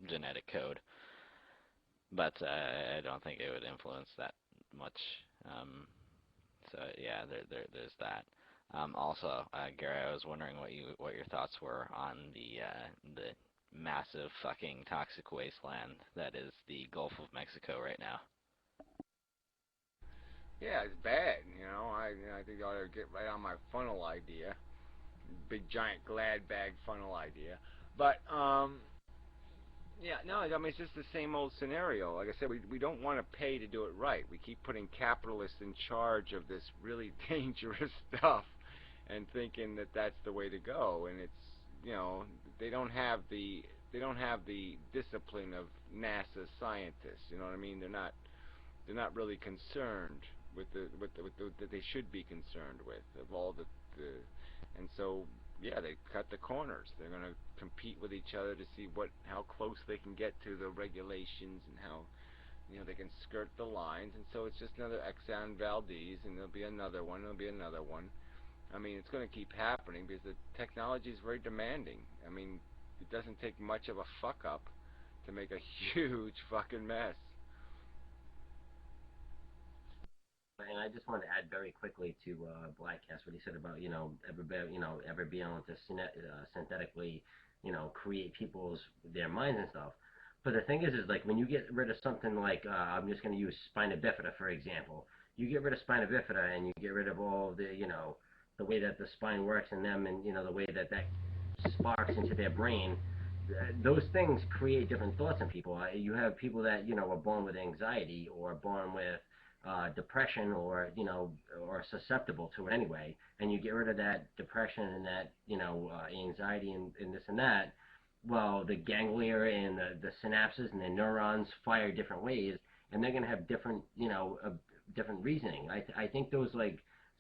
genetic code. But I don't think it would influence that much. So yeah, there's that. Also, Gary, I was wondering what your thoughts were on the massive fucking toxic wasteland that is the Gulf of Mexico right now. Yeah, it's bad. I think I ought to get right on my funnel idea, big giant glad bag funnel idea. But yeah, no, I mean it's just the same old scenario. Like I said, we don't want to pay to do it right. We keep putting capitalists in charge of this really dangerous stuff, and thinking that that's the way to go. And it's they don't have the discipline of NASA scientists. You know what I mean? They're not really concerned with that they should be concerned with of all the and so yeah, they cut the corners. They're going to compete with each other to see how close they can get to the regulations and how they can skirt the lines. And so it's just another Exxon Valdez, and there'll be another one. There'll be another one. I mean, it's going to keep happening because the technology is very demanding. I mean, it doesn't take much of a fuck up to make a huge fucking mess. And I just wanted to add very quickly to Blackcast what he said about ever being able to synthetically create their minds and stuff. But the thing is like when you get rid of something like I'm just going to use spina bifida for example. You get rid of spina bifida and you get rid of all the way that the spine works in them, and the way that sparks into their brain. Those things create different thoughts in people. You have people that are born with anxiety or born with depression, or susceptible to it anyway, and you get rid of that depression and that anxiety and this and that. Well, the ganglia and the synapses and the neurons fire different ways, and they're going to have different different reasoning. I think those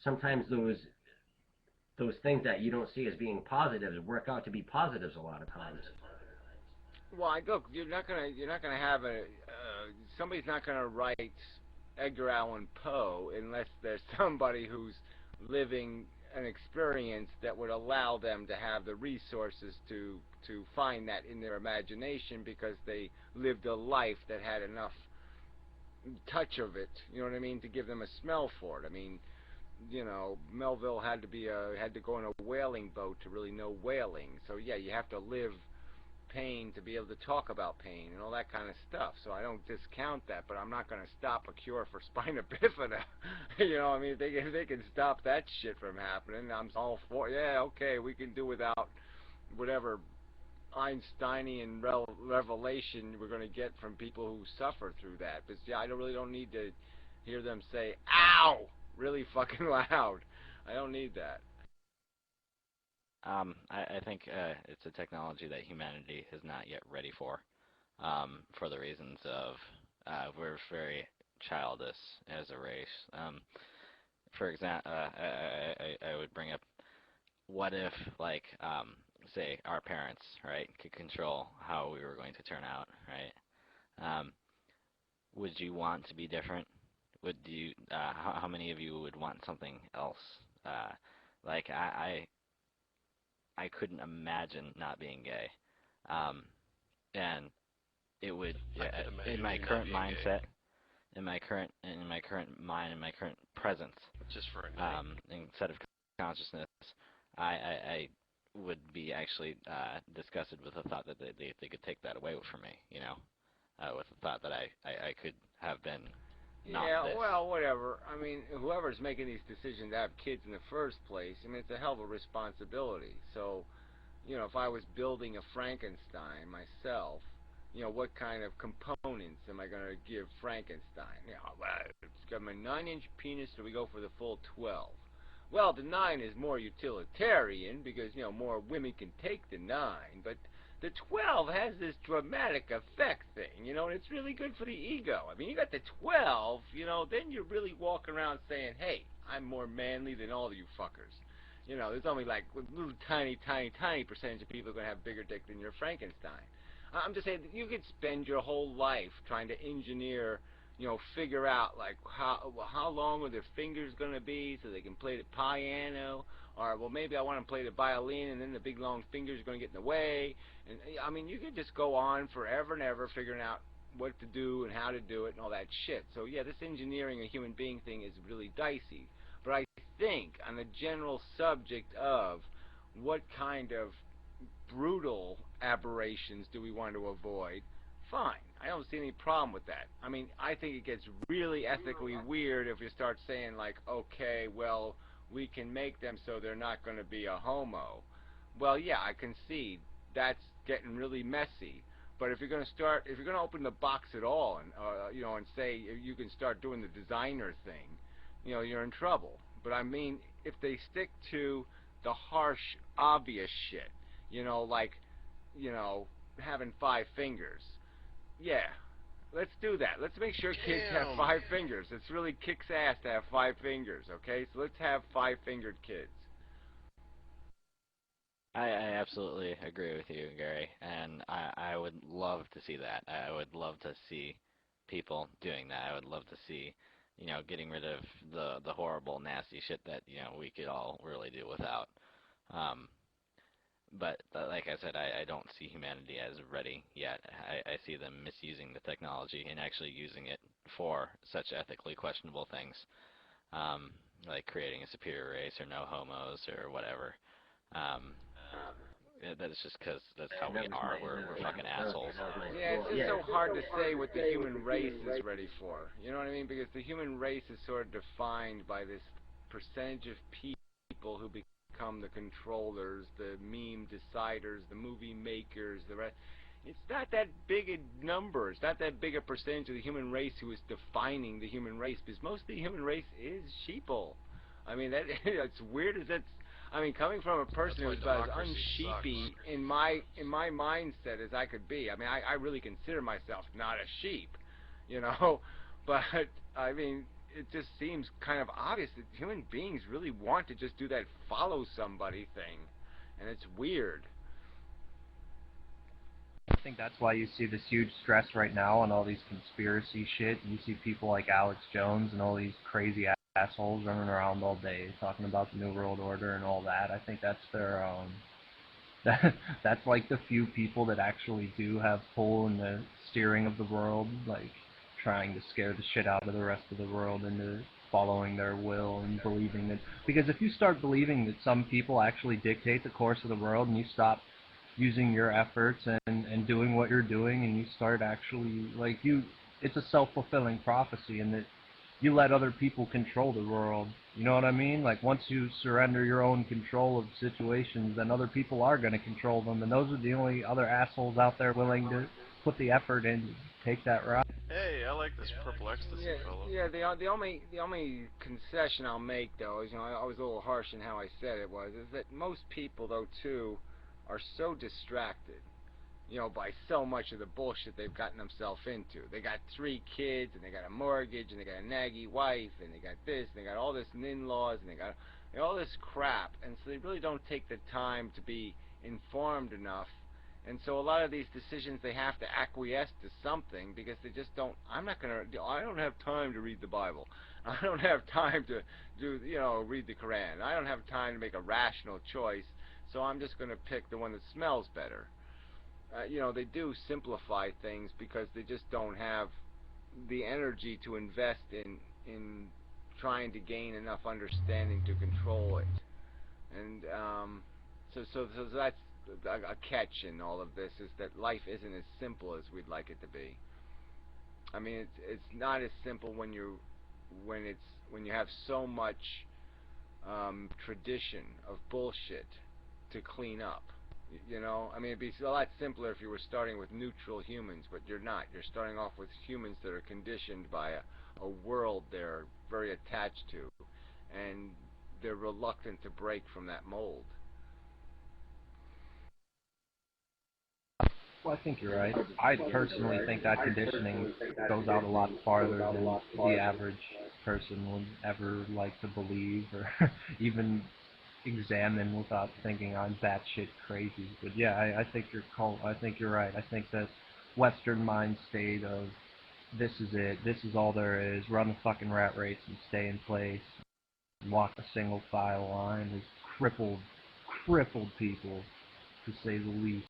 sometimes those things that you don't see as being positives work out to be positives a lot of times. Well, look, you're not gonna have somebody's not gonna write Edgar Allan Poe unless there's somebody who's living an experience that would allow them to have the resources to find that in their imagination because they lived a life that had enough touch of it, you know what I mean, to give them a smell for it. I mean, Melville had to go on a whaling boat to really know whaling. So yeah, you have to live pain to be able to talk about pain and all that kind of stuff. So I don't discount that, but I'm not going to stop a cure for spina bifida. I mean, if they can stop that shit from happening, I'm all for. Yeah, okay, we can do without whatever Einsteinian revelation we're going to get from people who suffer through that. But yeah, I really don't need to hear them say "ow" really fucking loud. I don't need that. I think it's a technology that humanity is not yet ready for the reasons of we're very childish as a race. For example, I would bring up, what if, say, our parents, right, could control how we were going to turn out, right? Would you want to be different? Would you? How many of you would want something else? Like I couldn't imagine not being gay, and it would, yeah, in my current mindset, in my current mind, in my current presence, just for a night. instead of consciousness, I would be actually disgusted with the thought that they could take that away from me, with the thought that I could have been not Yeah, this. well, whatever. I mean, whoever's making these decisions to have kids in the first place, I mean, it's a hell of a responsibility. So, if I was building a Frankenstein myself, what kind of components am I going to give Frankenstein? Well, it's got my 9-inch penis, so we go for the full 12. Well, the 9 is more utilitarian because, more women can take the 9, but the 12 has this dramatic effect thing, and it's really good for the ego. I mean, you got the 12, then you're really walking around saying, hey, I'm more manly than all of you fuckers. There's only like a little tiny percentage of people are going to have bigger dick than your Frankenstein. I'm just saying that you could spend your whole life trying to engineer, figure out like how long are their fingers going to be so they can play the piano, Or, well, maybe I want to play the violin, and then the big long fingers are going to get in the way. And I mean, you could just go on forever and ever figuring out what to do and how to do it and all that shit. So yeah, this engineering a human being thing is really dicey. But I think on the general subject of what kind of brutal aberrations do we want to avoid, fine. I don't see any problem with that. I mean, I think it gets really ethically weird if you start saying, like, okay, well, we can make them so they're not going to be a homo. Well, yeah, I concede that's getting really messy. But if you're going to start, if you're going to open the box at all, and you know, and say you can start doing the designer thing, you know, you're in trouble. But I mean, if they stick to the harsh, obvious shit, you know, like, you know, having 5 fingers, yeah, let's do that. Let's make sure kids have 5 fingers. It's really kicks ass to have 5 fingers, okay? So let's have 5-fingered kids. I absolutely agree with you, Gary, and I would love to see that. I would love to see people doing that. I would love to see, you know, getting rid of the horrible, nasty shit that, you know, we could all really do without. Um, but like I said, I don't see humanity as ready yet. I see them misusing the technology and actually using it for such ethically questionable things, like creating a superior race or no homos or whatever. Um, that's just because that's how we are. We're fucking assholes. Yeah, it's just so hard to say what the human race is ready for. You know what I mean? Because the human race is sort of defined by this percentage of people who become the controllers, the meme deciders, the movie makers, the rest. It's not that big a number. It's not that big a percentage of the human race who is defining the human race, because most of the human race is sheeple. I mean, that it's weird as that's. I mean, coming from a person who's about as unsheepy in my mindset as I could be. I mean, I really consider myself not a sheep, you know, but I mean, it just seems kind of obvious that human beings really want to just do that follow somebody thing, and it's weird. I think that's why you see this huge stress right now on all these conspiracy shit. You see people like Alex Jones and all these crazy assholes running around all day talking about the New World Order and all that. I think that's their that's like the few people that actually do have pull in the steering of the world, like trying to scare the shit out of the rest of the world into following their will and believing that. Because if you start believing that some people actually dictate the course of the world and you stop using your efforts and doing what you're doing and you start actually, like, it's a self-fulfilling prophecy in that you let other people control the world. You know what I mean? Like, once you surrender your own control of situations, then other people are going to control them, and those are the only other assholes out there willing to put the effort in to take that route. Hey, I like this purple ecstasy, fellow. Yeah. The only concession I'll make, though, is, you know, I was a little harsh in how I said it was, is that most people, though, too, are so distracted, you know, by so much of the bullshit they've gotten themselves into. They got 3 kids, and they got a mortgage, and they got a naggy wife, and they got this, and they got all this in-laws, and they got all this crap, and so they really don't take the time to be informed enough. And so a lot of these decisions, they have to acquiesce to something, because they just don't. I don't have time to read the Bible. I don't have time to read the Quran. I don't have time to make a rational choice, so I'm just going to pick the one that smells better. You know, they do simplify things because they just don't have the energy to invest in trying to gain enough understanding to control it. And so that's a catch in all of this, is that life isn't as simple as we'd like it to be. I mean, it's not as simple when you have so much tradition of bullshit to clean up. You know, I mean, it'd be a lot simpler if you were starting with neutral humans, but you're not. You're starting off with humans that are conditioned by a world they're very attached to, and they're reluctant to break from that mold. Well, I think you're right. I personally think that conditioning goes out a lot farther than the average person would ever like to believe or even examine without thinking I'm batshit crazy. But yeah, I think I think you're right. I think that Western mind state of this is it, this is all there is, run the fucking rat race and stay in place, walk a single file line is crippled people, to say the least.